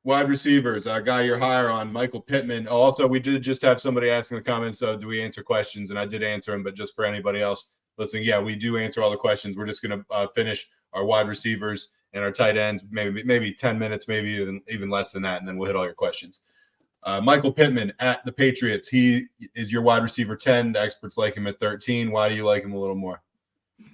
Wide receivers, a guy you're higher on, Michael Pittman. Also, we did just have somebody asking in the comments, so do we answer questions? And I did answer them, but just for anybody else listening, yeah, we do answer all the questions. We're just going to finish our wide receivers and our tight ends, maybe 10 minutes, maybe even less than that, and then we'll hit all your questions. Michael Pittman at the Patriots. He is your wide receiver 10. The experts like him at 13. Why do you like him a little more?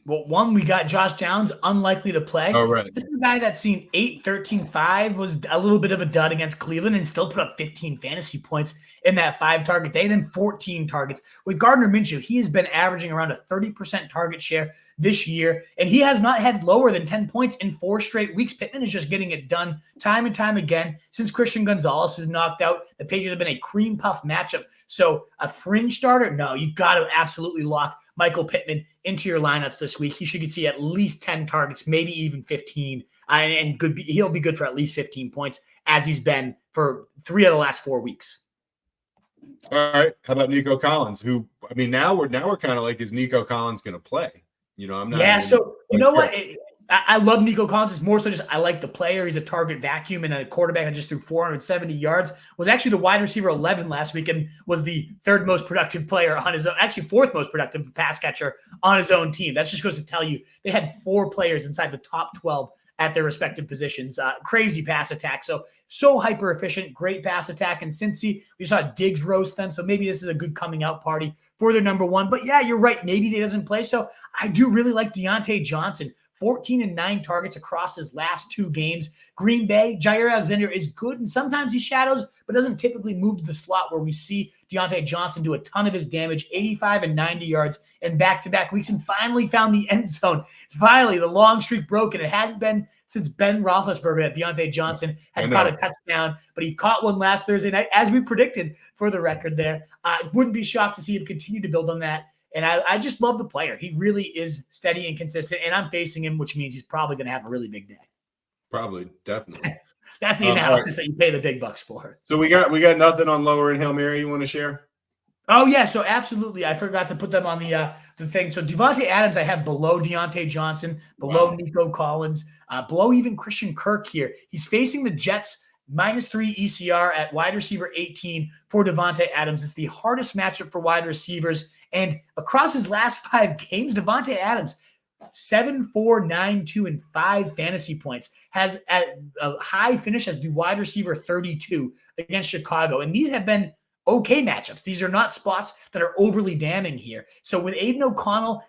Well, one, we got Josh Downs, unlikely to play. Oh, right. This is a guy that's seen 8, 13, 5, was a little bit of a dud against Cleveland and still put up 15 fantasy points in that 5-target day, then 14 targets. With Gardner Minshew, he has been averaging around a 30% target share this year, and he has not had lower than 10 points in 4 straight weeks. Pittman is just getting it done time and time again. Since Christian Gonzalez was knocked out, the Patriots have been a cream puff matchup. So a fringe starter? No, you got to absolutely lock Michael Pittman into your lineups this week. He should see at least 10 targets, maybe even 15, and he'll be good for at least 15 points, as he's been for 3 of the last 4 weeks. All right. How about Nico Collins? Who, I mean, now we're kind of like, is Nico Collins going to play? You know, I'm not. Yeah. So you know what? I love Nico Collins. It's more so just I like the player. He's a target vacuum, and a quarterback that just threw 470 yards. Was actually the wide receiver 11 last week and was the 3rd most productive player on his own, actually 4th most productive pass catcher on his own team. That just goes to tell you they had 4 players inside the top 12 at their respective positions. Crazy pass attack. So hyper efficient, great pass attack. And Cincy, we saw Diggs roast them. So maybe this is a good coming out party for their number 1. But yeah, you're right. Maybe he doesn't play. So I do really like Diontae Johnson. 14 and 9 targets across his last 2 games. Green Bay, Jair Alexander is good, and sometimes he shadows, but doesn't typically move to the slot where we see Diontae Johnson do a ton of his damage, 85 and 90 yards in back-to-back weeks, and finally found the end zone. Finally, the long streak broke, and it hadn't been since Ben Roethlisberger that Diontae Johnson had caught a touchdown, but he caught one last Thursday night, as we predicted for the record there. Wouldn't be shocked to see him continue to build on that. And I just love the player. He really is steady and consistent, and I'm facing him, which means he's probably going to have a really big day. Probably, definitely. That's the analysis that you pay the big bucks for. So we got nothing on lower and Hail Mary you want to share? Oh, yeah, so absolutely. I forgot to put them on the thing. So Davante Adams I have below Diontae Johnson, below Nico Collins, below even Christian Kirk here. He's facing the Jets, -3 ECR at wide receiver 18 for Davante Adams. It's the hardest matchup for wide receivers. And across his last 5 games, Davante Adams, 7, 4, 9, 2, and 5 fantasy points, has at a high finish as the wide receiver 32 against Chicago. And these have been okay matchups. These are not spots that are overly damning here. So with Aiden O'Connell,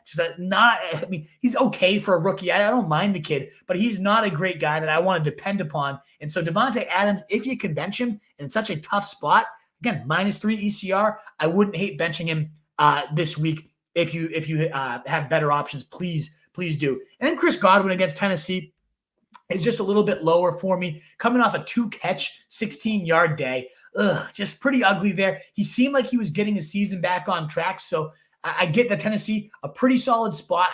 he's okay for a rookie. I don't mind the kid, but he's not a great guy that I want to depend upon. And so Davante Adams, if you can bench him in such a tough spot, again, -3 ECR, I wouldn't hate benching him this week. If you have better options, please do. And then Chris Godwin against Tennessee is just a little bit lower for me, coming off a 2-catch, 16-yard day. Just pretty ugly there. He seemed like he was getting his season back on track, so I get that Tennessee, a pretty solid spot.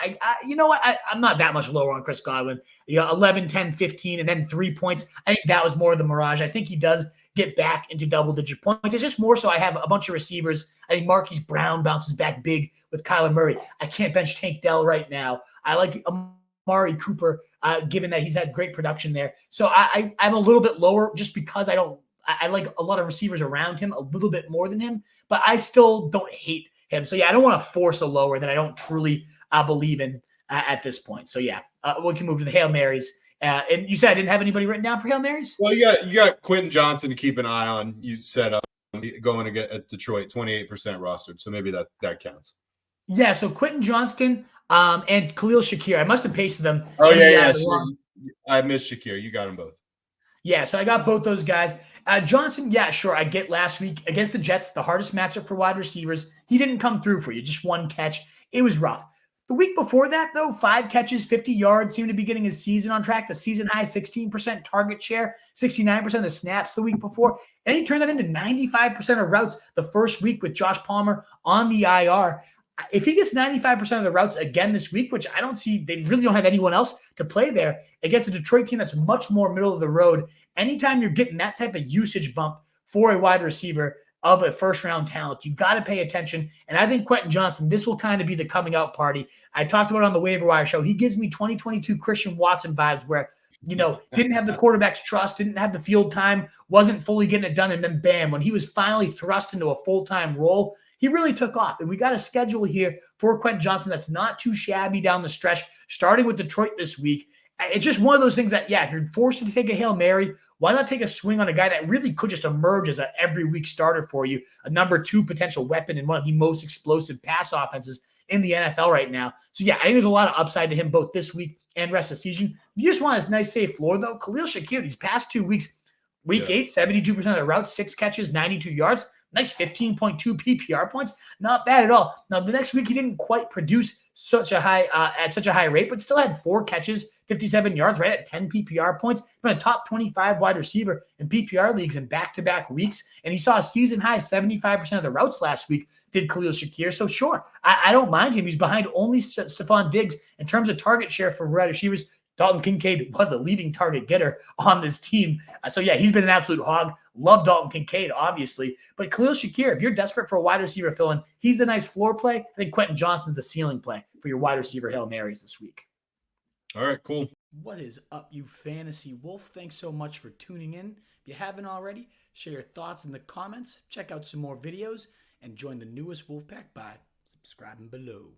You know what? I'm not that much lower on Chris Godwin. 11, 10, 15, and then 3 points. I think that was more of the mirage. I think he does get back into double-digit points. It's just more so I have a bunch of receivers. I think Marquise Brown bounces back big with Kyler Murray. I can't bench Tank Dell right now. I like Amari Cooper, given that he's had great production there. So I'm a little bit lower just because I like a lot of receivers around him a little bit more than him, but I still don't hate him. So, yeah, I don't want to force a lower that I don't truly believe in at this point. So, yeah, we can move to the Hail Marys. And you said I didn't have anybody written down for Hail Marys? Well, you got Quentin Johnston to keep an eye on. You said going to get at Detroit, 28% rostered. So maybe that counts. Yeah, so Quentin Johnston and Khalil Shakir. I must have pasted them. Oh, yeah. I missed Shakir. You got them both. Yeah, so I got both those guys. Johnson, yeah, sure. I get last week against the Jets, the hardest matchup for wide receivers. He didn't come through for you, just 1 catch. It was rough. The week before that, though, 5 catches, 50 yards, seemed to be getting his season on track. The season high, 16% target share, 69% of the snaps the week before. And he turned that into 95% of routes the first week with Josh Palmer on the IR. If he gets 95% of the routes again this week, which I don't see, they really don't have anyone else to play there, against a Detroit team that's much more middle of the road. Anytime you're getting that type of usage bump for a wide receiver of a first-round talent, you got to pay attention. And I think Quentin Johnston, this will kind of be the coming out party. I talked about it on the waiver wire show. He gives me 2022 Christian Watson vibes where didn't have the quarterback's trust, didn't have the field time, wasn't fully getting it done. And then bam, when he was finally thrust into a full-time role, he really took off. And we got a schedule here for Quentin Johnston that's not too shabby down the stretch, starting with Detroit this week. It's just one of those things that, if you're forced to take a Hail Mary, why not take a swing on a guy that really could just emerge as an every week starter for you, a number 2 potential weapon in one of the most explosive pass offenses in the NFL right now. So I think there's a lot of upside to him both this week and rest of the season. If you just want a nice safe floor though, Khalil Shakir, these past 2 weeks, week 8, 72% of the routes, 6 catches, 92 yards, nice 15.2 PPR points. Not bad at all. Now the next week he didn't quite produce such a high at such a high rate, but still had 4 catches, 57 yards, right at 10 PPR points. Been a top 25 wide receiver in PPR leagues in back-to-back weeks, and he saw a season high 75% of the routes last week. Did Khalil Shakir? So sure, I don't mind him. He's behind only Stephon Diggs in terms of target share for wide receivers. Dalton Kincaid was a leading target getter on this team. So he's been an absolute hog. Love Dalton Kincaid, obviously. But Khalil Shakir, if you're desperate for a wide receiver fill-in, he's the nice floor play. I think Quentin Johnston's the ceiling play for your wide receiver Hail Marys this week. All right, cool. What is up, you fantasy wolf? Thanks so much for tuning in. If you haven't already, share your thoughts in the comments, check out some more videos, and join the newest Wolfpack by subscribing below.